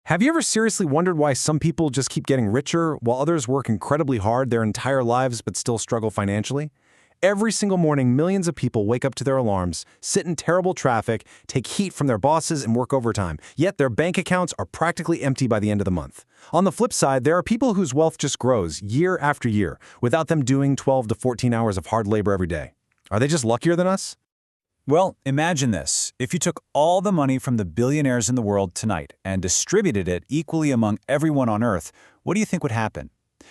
Have you ever seriously wondered why some people just keep getting richer while others work incredibly hard their entire lives but still struggle financially? Every single morning, millions of people wake up to their alarms, sit in terrible traffic, take heat from their bosses, and work overtime. Yet their bank accounts are practically empty by the end of the month. On the flip side, there are people whose wealth just grows year after year without them doing 12 to 14 hours of hard labor every day. Are they just luckier than us? Well, imagine this. If you took all the money from the billionaires in the world tonight and distributed it equally among everyone on Earth, what do you think would happen?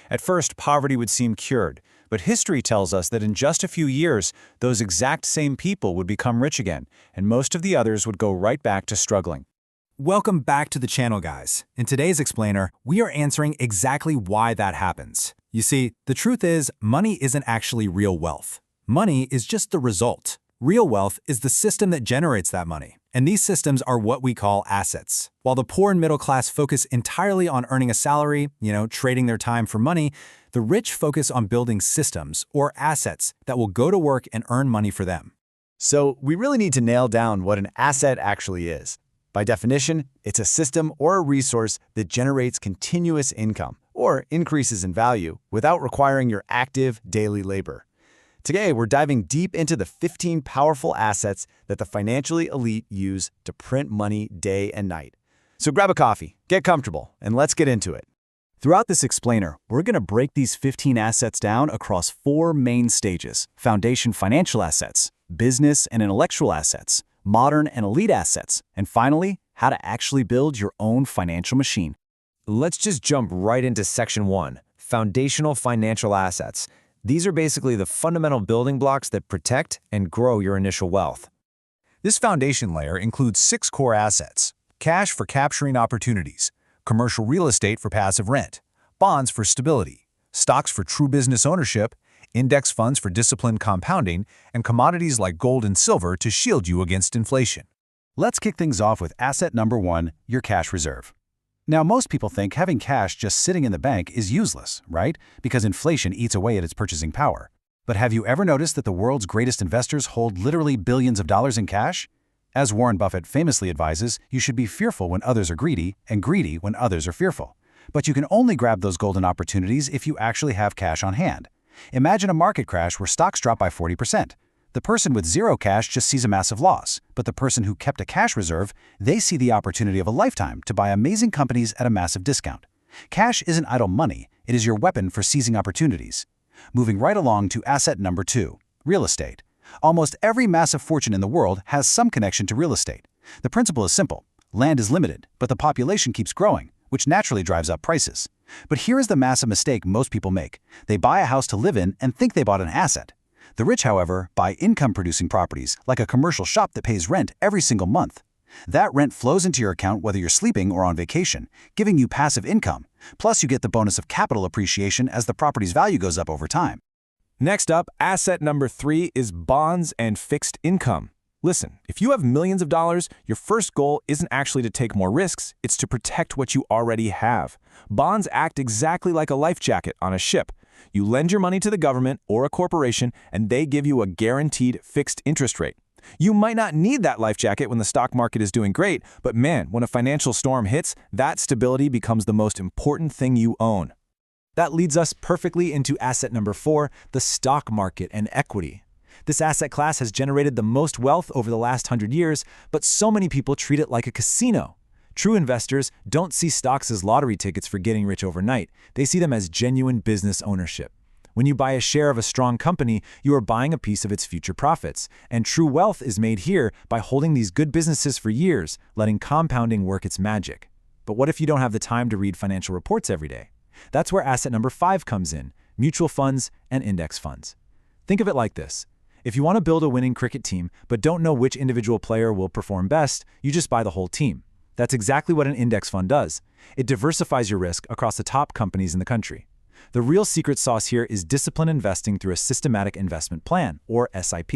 At first, poverty would seem cured, but history tells us that in just a few years, those exact same people would become rich again, and most of the others would go right back to struggling. Welcome back to the channel, guys. In today's explainer, we are answering exactly why that happens. You see, the truth is, money isn't actually real wealth. Money is just the result. Real wealth is the system that generates that money, and these systems are what we call assets. While the poor and middle class focus entirely on earning a salary, trading their time for money, the rich focus on building systems or assets that will go to work and earn money for them. So we really need to nail down what an asset actually is. By definition, it's a system or a resource that generates continuous income or increases in value without requiring your active daily labor. Today, we're diving deep into the 15 powerful assets that the financially elite use to print money day and night. So grab a coffee, get comfortable, and let's get into it. Throughout this explainer, we're going to break these 15 assets down across 4 main stages: foundation financial assets, business and intellectual assets, modern and elite assets, and finally, how to actually build your own financial machine. Let's just jump right into Section 1, Foundational Financial Assets. These are basically the fundamental building blocks that protect and grow your initial wealth. This foundation layer includes 6 core assets: cash for capturing opportunities, commercial real estate for passive rent, bonds for stability, stocks for true business ownership, index funds for disciplined compounding, and commodities like gold and silver to shield you against inflation. Let's kick things off with asset number 1, your cash reserve. Now, most people think having cash just sitting in the bank is useless, right? Because inflation eats away at its purchasing power. But have you ever noticed that the world's greatest investors hold literally billions of dollars in cash? As Warren Buffett famously advises, you should be fearful when others are greedy and greedy when others are fearful. But you can only grab those golden opportunities if you actually have cash on hand. Imagine a market crash where stocks drop by 40%. The person with zero cash just sees a massive loss, but the person who kept a cash reserve, they see the opportunity of a lifetime to buy amazing companies at a massive discount. Cash isn't idle money, it is your weapon for seizing opportunities. Moving right along to asset number 2, real estate. Almost every massive fortune in the world has some connection to real estate. The principle is simple. Land is limited, but the population keeps growing, which naturally drives up prices. But here is the massive mistake most people make. They buy a house to live in and think they bought an asset. The rich, however, buy income-producing properties, like a commercial shop that pays rent every single month. That rent flows into your account whether you're sleeping or on vacation, giving you passive income. Plus, you get the bonus of capital appreciation as the property's value goes up over time. Next up, asset number 3 is bonds and fixed income. Listen, if you have millions of dollars, your first goal isn't actually to take more risks, it's to protect what you already have. Bonds act exactly like a life jacket on a ship. You lend your money to the government or a corporation, and they give you a guaranteed fixed interest rate. You might not need that life jacket when the stock market is doing great, but man, when a financial storm hits, that stability becomes the most important thing you own. That leads us perfectly into asset number 4, the stock market and equity. This asset class has generated the most wealth over the last 100 years, but so many people treat it like a casino. True investors don't see stocks as lottery tickets for getting rich overnight. They see them as genuine business ownership. When you buy a share of a strong company, you are buying a piece of its future profits. And true wealth is made here by holding these good businesses for years, letting compounding work its magic. But what if you don't have the time to read financial reports every day? That's where asset number 5 comes in: mutual funds and index funds. Think of it like this. If you want to build a winning cricket team but don't know which individual player will perform best, you just buy the whole team. That's exactly what an index fund does. It diversifies your risk across the top companies in the country. The real secret sauce here is disciplined investing through a systematic investment plan, or SIP.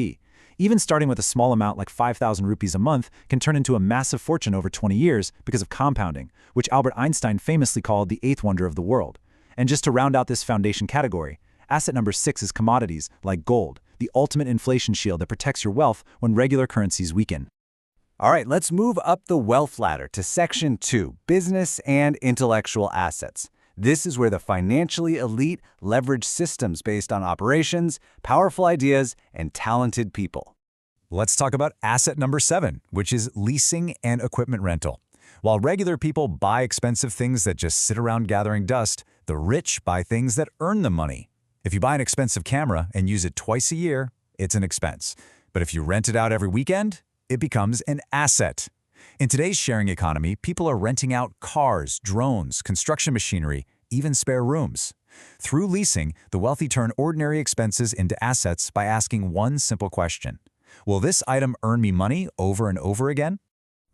Even starting with a small amount like 5,000 rupees a month can turn into a massive fortune over 20 years because of compounding, which Albert Einstein famously called the 8th wonder of the world. And just to round out this foundation category, asset number 6 is commodities like gold, the ultimate inflation shield that protects your wealth when regular currencies weaken. All right, let's move up the wealth ladder to Section 2, Business and Intellectual Assets. This is where the financially elite leverage systems based on operations, powerful ideas, and talented people. Let's talk about asset number 7, which is leasing and equipment rental. While regular people buy expensive things that just sit around gathering dust, the rich buy things that earn them money. If you buy an expensive camera and use it twice a year, it's an expense. But if you rent it out every weekend, it becomes an asset. In today's sharing economy, people are renting out cars, drones, construction machinery, even spare rooms. Through leasing, the wealthy turn ordinary expenses into assets by asking one simple question: will this item earn me money over and over again?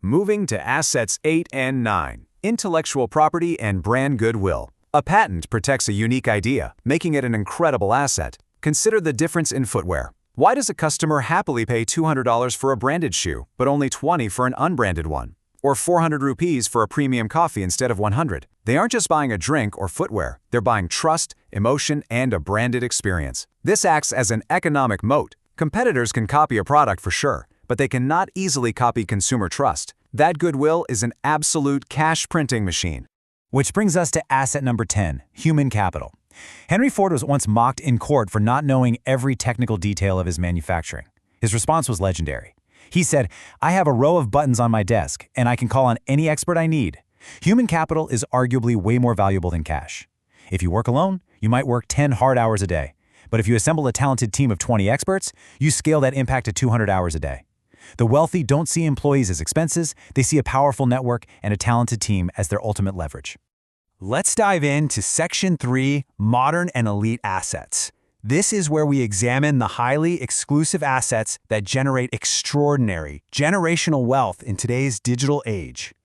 Moving to assets 8 and 9, intellectual property and brand goodwill. A patent protects a unique idea, making it an incredible asset. Consider the difference in footwear. Why does a customer happily pay $200 for a branded shoe, but only $20 for an unbranded one? Or 400 rupees for a premium coffee instead of 100? They aren't just buying a drink or footwear, they're buying trust, emotion, and a branded experience. This acts as an economic moat. Competitors can copy a product for sure, but they cannot easily copy consumer trust. That goodwill is an absolute cash printing machine. Which brings us to asset number 10, human capital. Henry Ford was once mocked in court for not knowing every technical detail of his manufacturing. His response was legendary. He said, "I have a row of buttons on my desk, and I can call on any expert I need." Human capital is arguably way more valuable than cash. If you work alone, you might work 10 hard hours a day. But if you assemble a talented team of 20 experts, you scale that impact to 200 hours a day. The wealthy don't see employees as expenses, they see a powerful network and a talented team as their ultimate leverage. Let's dive into Section 3, Modern and Elite Assets. This is where we examine the highly exclusive assets that generate extraordinary, generational wealth in today's digital age.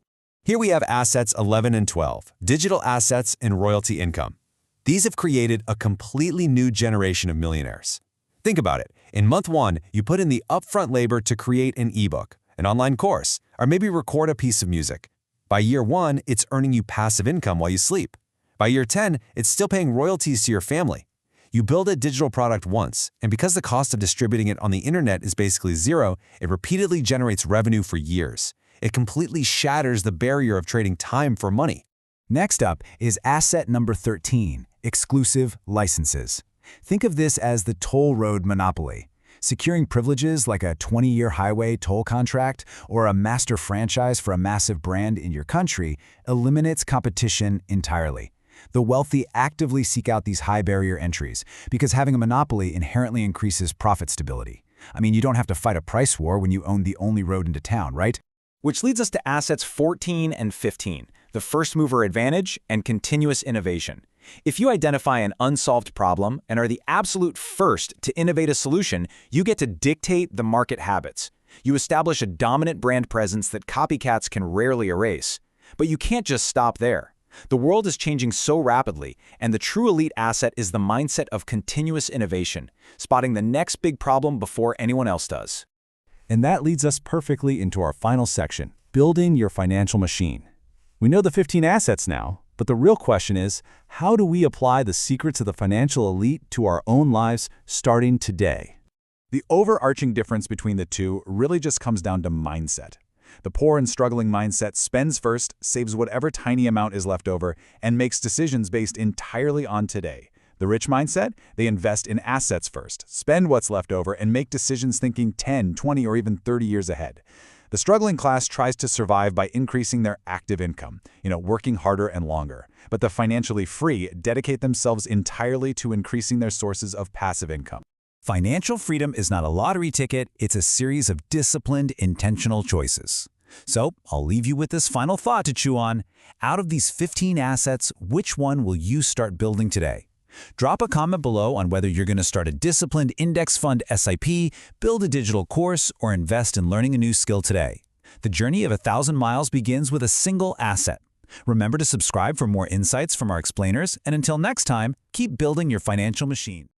Here we have assets 11 and 12, digital assets and royalty income. These have created a completely new generation of millionaires. Think about it. In month 1, you put in the upfront labor to create an ebook, an online course, or maybe record a piece of music. By year 1, it's earning you passive income while you sleep. By year 10, it's still paying royalties to your family. You build a digital product once, and because the cost of distributing it on the internet is basically zero, it repeatedly generates revenue for years. It completely shatters the barrier of trading time for money. Next up is asset number 13, exclusive licenses. Think of this as the toll road monopoly. Securing privileges like a 20-year highway toll contract or a master franchise for a massive brand in your country eliminates competition entirely. The wealthy actively seek out these high-barrier entries because having a monopoly inherently increases profit stability. I mean, you don't have to fight a price war when you own the only road into town, right? Which leads us to assets 14 and 15, the first mover advantage and continuous innovation. If you identify an unsolved problem and are the absolute first to innovate a solution, you get to dictate the market habits. You establish a dominant brand presence that copycats can rarely erase. But you can't just stop there. The world is changing so rapidly, and the true elite asset is the mindset of continuous innovation, spotting the next big problem before anyone else does. And that leads us perfectly into our final section, building your financial machine. We know the 15 assets now, but the real question is, how do we apply the secrets of the financial elite to our own lives starting today? The overarching difference between the two really just comes down to mindset. The poor and struggling mindset spends first, saves whatever tiny amount is left over, and makes decisions based entirely on today. The rich mindset, they invest in assets first, spend what's left over, and make decisions thinking 10, 20, or even 30 years ahead. The struggling class tries to survive by increasing their active income, working harder and longer. But the financially free dedicate themselves entirely to increasing their sources of passive income. Financial freedom is not a lottery ticket, it's a series of disciplined, intentional choices. So, I'll leave you with this final thought to chew on. Out of these 15 assets, which one will you start building today? Drop a comment below on whether you're going to start a disciplined index fund SIP, build a digital course, or invest in learning a new skill today. The journey of 1,000 miles begins with a single asset. Remember to subscribe for more insights from our explainers, and until next time, keep building your financial machine.